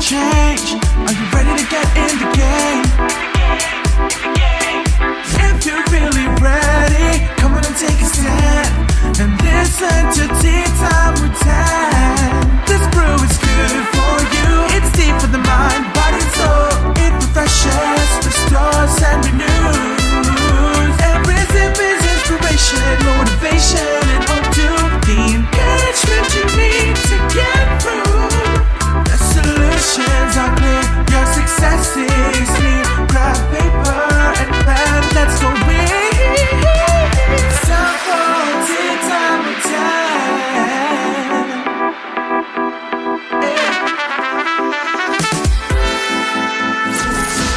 change? Are you ready to get in the game? If you're really ready, come on and take a stand and listen to Tea Time with Tan. This brew is good for you. It's deep for the mind, body, and soul. It refreshes, restores, and renews. Every sip is inspiration, motivation, and hope to the encouragement you need to get through. The solutions are clear, your success is near. Grab paper and pen, let's go read. It's time for Tea Time with Tan.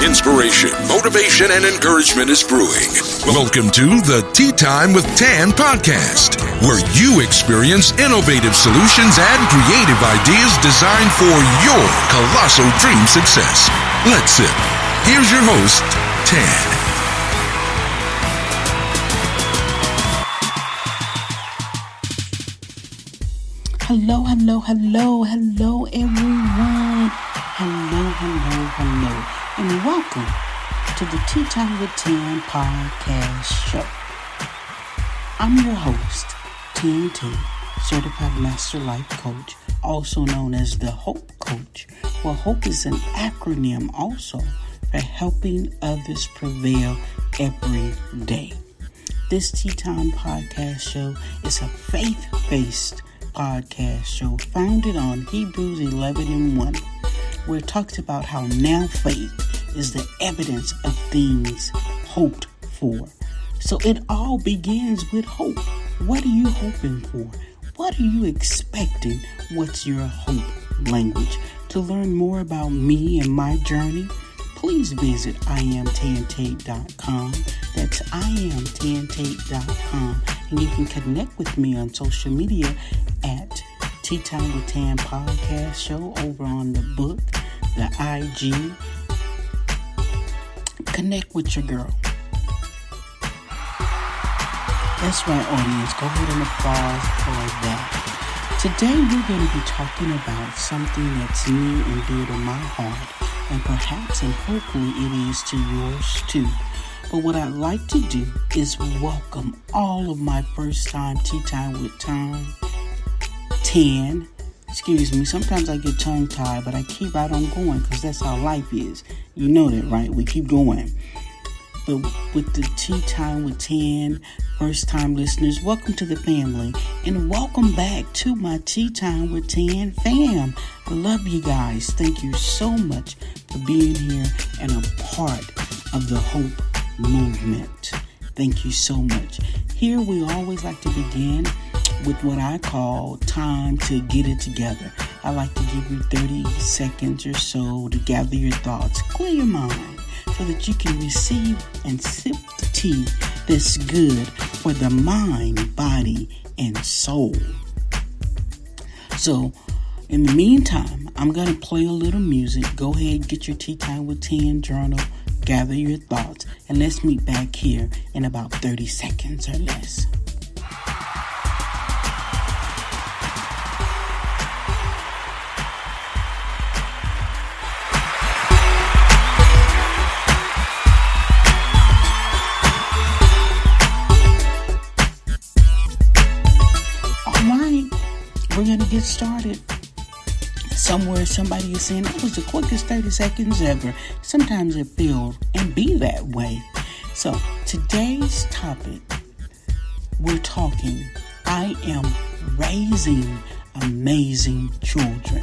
Inspiration, motivation, and encouragement is brewing. Welcome to the Tea Time with Tan podcast, where you experience innovative solutions and creative ideas designed for your colossal dream success. Let's sip. Here's your host, Tan. Hello, everyone. Hello, and welcome to the Tea Time with Tan podcast show. I'm your host, TNT, Certified Master Life Coach, also known as the Hope Coach. Well, HOPE is an acronym also for helping others prevail every day. This Tea Time podcast show is a faith-based podcast show founded on Hebrews 11:1, where it talks about how now faith is the evidence of things hoped for. So it all begins with hope. What are you hoping for? What are you expecting? What's your hope language? To learn more about me and my journey, please visit iamtantate.com. That's iamtantate.com. And you can connect with me on social media at Tea Time with Tan podcast show over on the book, the IG. Connect with your girl. That's right, audience. Go ahead and applause for that. Today we're going to be talking about something that's near and dear to my heart, and perhaps and hopefully it is to yours too. But what I'd like to do is welcome all of my first time Tea Time with Tan. Excuse me, sometimes I get tongue-tied, but I keep right on going because that's how life is. You know that, right? We keep going. But with the Tea Time with Tan first-time listeners, welcome to the family. And welcome back to my Tea Time with Tan fam. I love you guys. Thank you so much for being here and a part of the Hope movement. Thank you so much. Here we always like to begin with what I call time to get it together. I like to give you 30 seconds or so to gather your thoughts, clear your mind, so that you can receive and sip the tea that's good for the mind, body, and soul. So, in the meantime, I'm going to play a little music. Go ahead, get your Tea Time with Tan journal, gather your thoughts, and let's meet back here in about 30 seconds or less. We're going to get started. Somewhere somebody is saying, that was the quickest 30 seconds ever. Sometimes it feels and be that way. So today's topic, we're talking, I am raising amazing children.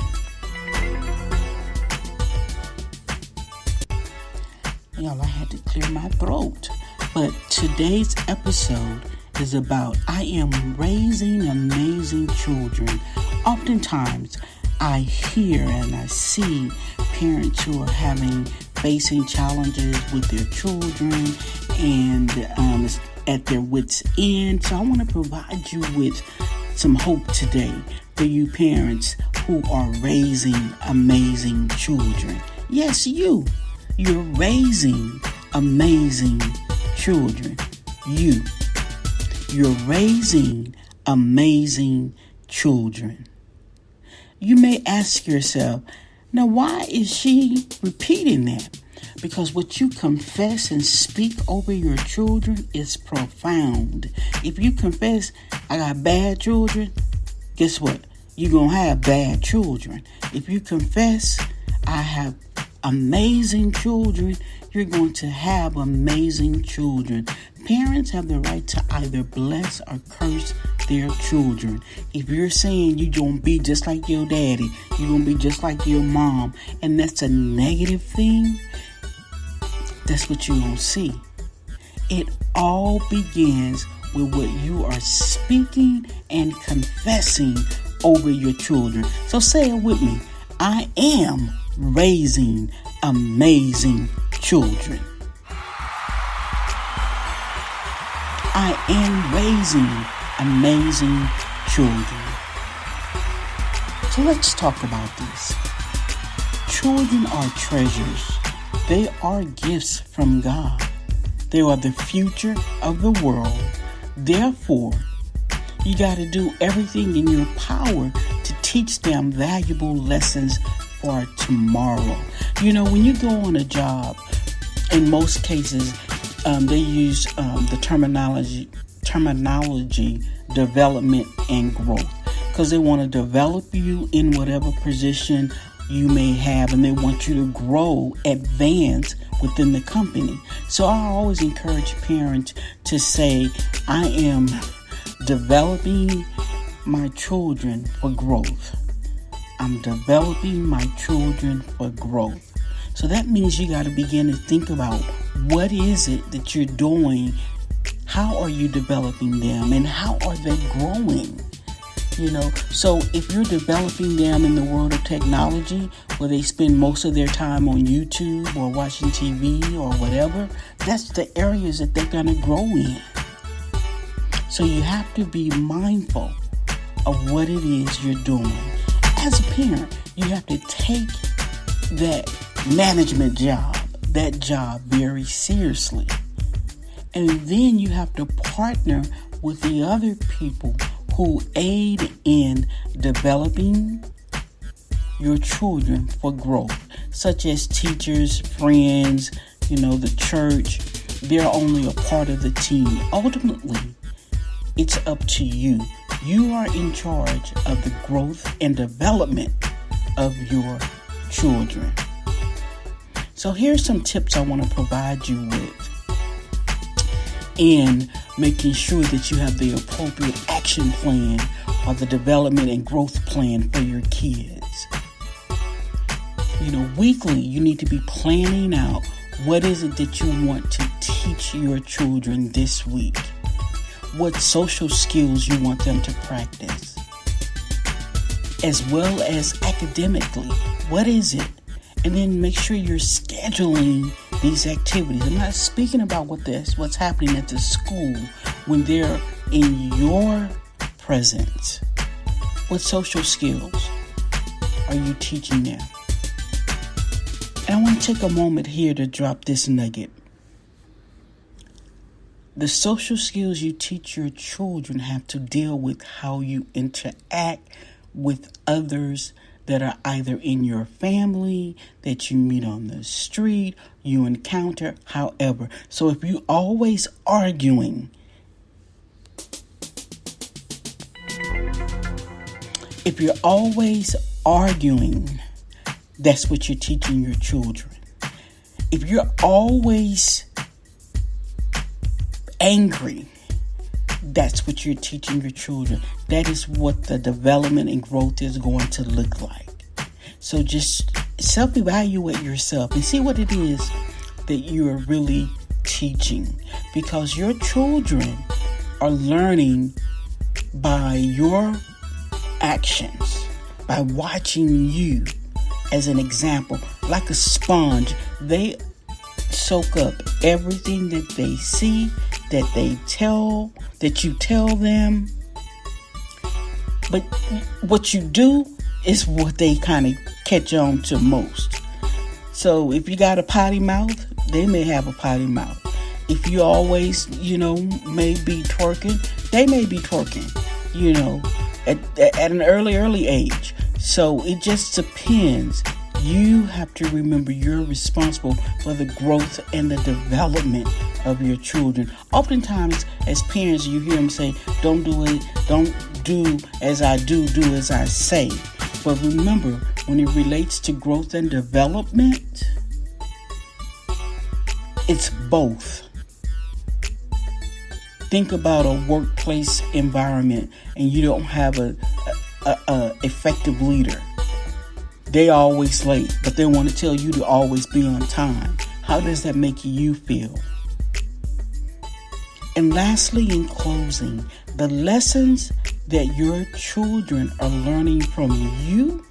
Y'all, I had to clear my throat. But today's episode is about I am raising amazing children. Oftentimes, I hear and I see parents who are facing challenges with their children and at their wits' end. So I want to provide you with some hope today for you parents who are raising amazing children. Yes, you're raising amazing children. You're raising amazing children. You may ask yourself, Now, why is she repeating that? Because what you confess and speak over your children is profound. If you confess, I got bad children, guess what? You're going to have bad children. If you confess, I have amazing children, you're going to have amazing children. Parents have the right to either bless or curse their children. If you're saying you're going to be just like your daddy, you're going to be just like your mom, and that's a negative thing, that's what you're going to see. It all begins with what you are speaking and confessing over your children. So say it with me. I am raising amazing children. I am raising amazing children. So let's talk about this. Children are treasures. They are gifts from God. They are the future of the world. Therefore, you got to do everything in your power to teach them valuable lessons for tomorrow. You know, when you go on a job, in most cases, they use the terminology development and growth, because they want to develop you in whatever position you may have, and they want you to grow, advance within the company. So I always encourage parents to say, I am developing my children for growth. I'm developing my children for growth. So that means you got to begin to think about, what is it that you're doing? How are you developing them, and how are they growing? You know, so if you're developing them in the world of technology, where they spend most of their time on YouTube or watching TV or whatever, that's the areas that they're going to grow in. So you have to be mindful of what it is you're doing. As a parent, you have to take that management job, very seriously. And then you have to partner with the other people who aid in developing your children for growth, such as teachers, friends, the church. They're only a part of the team. Ultimately, it's up to you. You are in charge of the growth and development of your children. So here's some tips I want to provide you with in making sure that you have the appropriate action plan or the development and growth plan for your kids. Weekly, you need to be planning out what is it that you want to teach your children this week. What social skills you want them to practice, as well as academically. What is it? And then make sure you're scheduling these activities. I'm not speaking about what's happening at the school when they're in your presence. What social skills are you teaching them? And I want to take a moment here to drop this nugget. The social skills you teach your children have to deal with how you interact with others that are either in your family, that you meet on the street, you encounter, however. So if you're always arguing, that's what you're teaching your children. If you're always angry, that's what you're teaching your children. That is what the development and growth is going to look like. So just self-evaluate yourself and see what it is that you are really teaching, because your children are learning by your actions, by watching you as an example. Like a sponge, they soak up everything that they see, that you tell them. But what you do is what they kind of catch on to most. So if you got a potty mouth, they may have a potty mouth. If you always, may be twerking, they may be twerking, at an early age. So it just depends. You have to remember you're responsible for the growth and the development of your children. Oftentimes, as parents, you hear them say, don't do as I do as I say. But remember, when it relates to growth and development, it's both. Think about a workplace environment and you don't have a effective leader. They always late, but they want to tell you to always be on time. How does that make you feel? And lastly, in closing, the lessons that your children are learning from you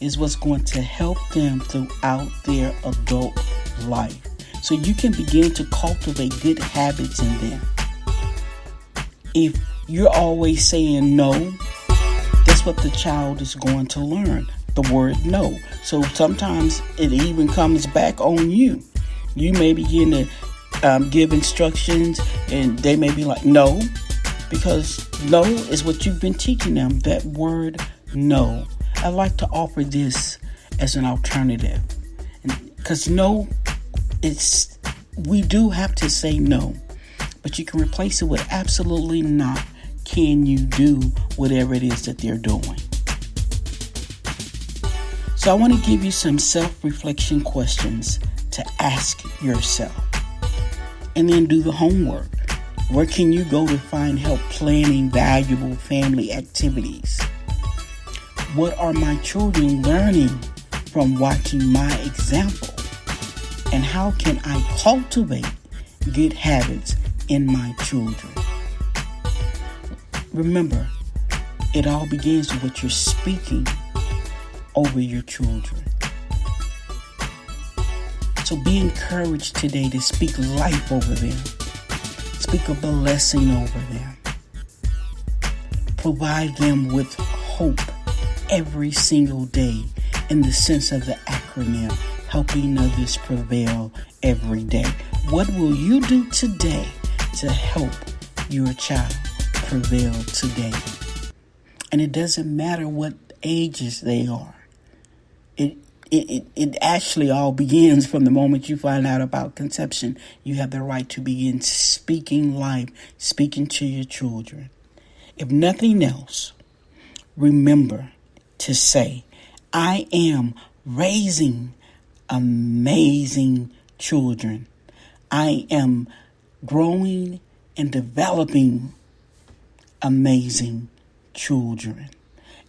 is what's going to help them throughout their adult life. So you can begin to cultivate good habits in them. If you're always saying no, that's what the child is going to learn, the word no. So sometimes it even comes back on you. You may begin to give instructions and they may be like, no, because no is what you've been teaching them, that word no. I like to offer this as an alternative because no, we do have to say no, but you can replace it with absolutely not. Can you do whatever it is that they're doing? So I want to give you some self-reflection questions to ask yourself. And then do the homework. Where can you go to find help planning valuable family activities? What are my children learning from watching my example? And how can I cultivate good habits in my children? Remember, it all begins with what you're speaking over your children. So be encouraged today to speak life over them. Speak a blessing over them. Provide them with hope every single day in the sense of the acronym, helping others prevail every day. What will you do today to help your child prevail today? And it doesn't matter what ages they are. It actually all begins from the moment you find out about conception. You have the right to begin speaking life, speaking to your children. If nothing else, remember to say, I am raising amazing children. I am growing and developing amazing children.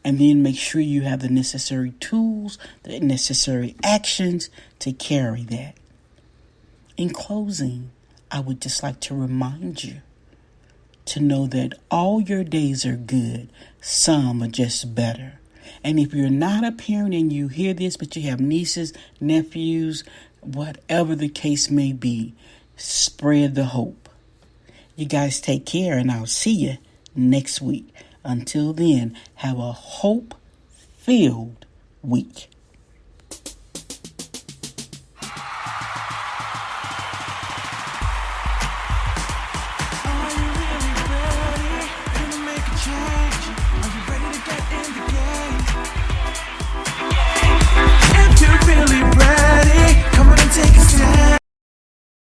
And then make sure you have the necessary tools, the necessary actions to carry that. In closing, I would just like to remind you to know that all your days are good. Some are just better. And if you're not a parent and you hear this, but you have nieces, nephews, whatever the case may be, spread the hope. You guys take care, and I'll see you next week. Until then, have a hope-filled week.